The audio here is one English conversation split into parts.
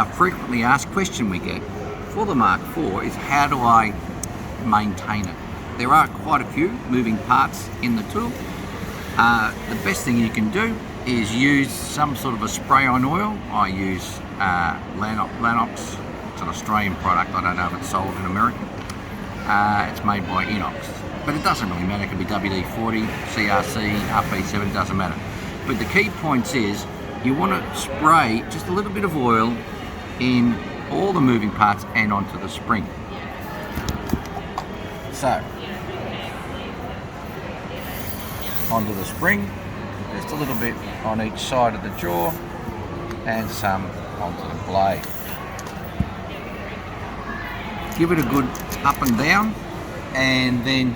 a frequently asked question we get for the Mark IV is, how do I maintain it? There are quite a few moving parts in the tool. The best thing you can do is use some sort of a spray-on oil. I use Lanox. It's an Australian product. I don't know if it's sold in America. It's made by Inox, but it doesn't really matter. It could be WD-40, CRC, RP7, doesn't matter. But the key points is you want to spray just a little bit of oil in all the moving parts and onto the spring. So, onto the spring, just a little bit on each side of the jaw and some onto the blade. Give it a good up and down, and then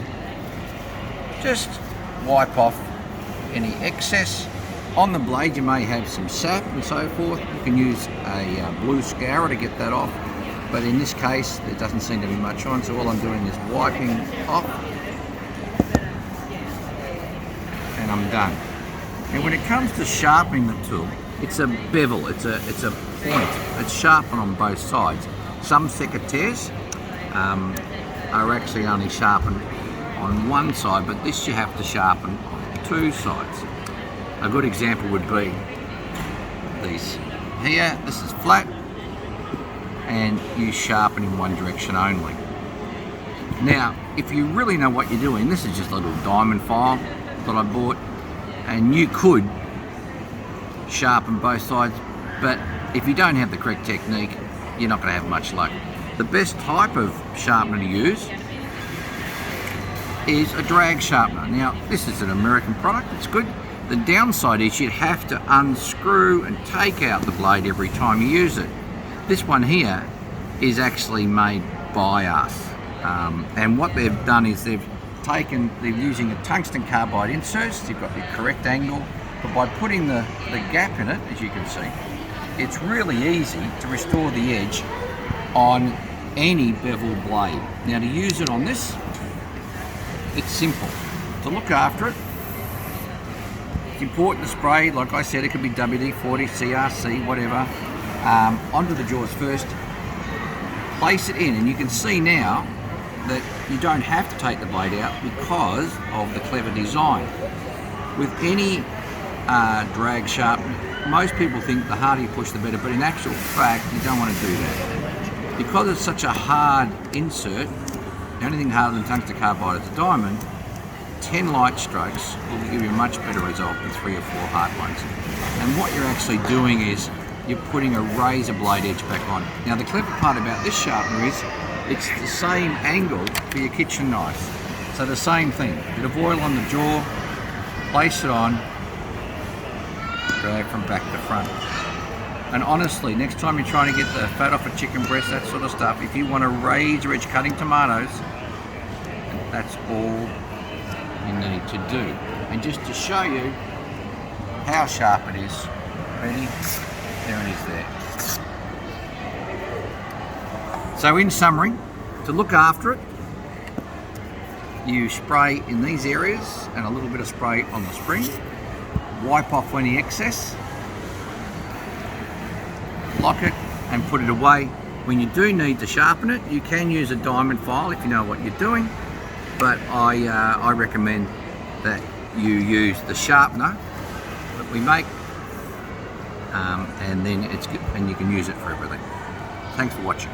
just wipe off any excess. On the blade you may have some sap and so forth. You can use a blue scourer to get that off, but in this case there doesn't seem to be much on, so all I'm doing is wiping off and I'm done. And when it comes to sharpening the tool, it's a bevel, it's a point. It's sharpened on both sides. Some secateurs are actually only sharpened on one side, but this you have to sharpen on two sides. A good example would be these here. This is flat and you sharpen in one direction only. Now, if you really know what you're doing, this is just a little diamond file that I bought, and you could sharpen both sides, but if you don't have the correct technique, you're not going to have much luck. The best type of sharpener to use is a drag sharpener. Now, this is an American product, it's good. The downside is you'd have to unscrew and take out the blade every time you use it. This one here is actually made by us. And what they've done is they're using a tungsten carbide inserts. You've got the correct angle, but by putting the gap in it, as you can see, it's really easy to restore the edge on any bevel blade. Now, to use it on this, it's simple. To look after it, it's important to spray, like I said, it could be WD-40, CRC, whatever, onto the jaws first. Place it in, and you can see now that you don't have to take the blade out because of the clever design. With any drag sharpener, most people think the harder you push the better, but in actual fact you don't want to do that. Because it's such a hard insert, the only thing harder than tungsten carbide is a diamond. 10 light strokes will give you a much better result than 3 or 4 hard ones. And what you're actually doing is you're putting a razor blade edge back on. Now, the clever part about this sharpener is it's the same angle for your kitchen knife. So the same thing, bit of oil on the jaw, place it on, drag from back to front. And honestly, next time you're trying to get the fat off a chicken breast, that sort of stuff, if you want to razor edge cutting tomatoes, that's all you need to do. And just to show you how sharp it is, ready? There it is there. So in summary, to look after it, you spray in these areas and a little bit of spray on the spring, wipe off any excess, lock it and put it away. When you do need to sharpen it, you can use a diamond file if you know what you're doing, but I recommend that you use the sharpener that we make, and then it's good, and you can use it for everything. Thanks for watching.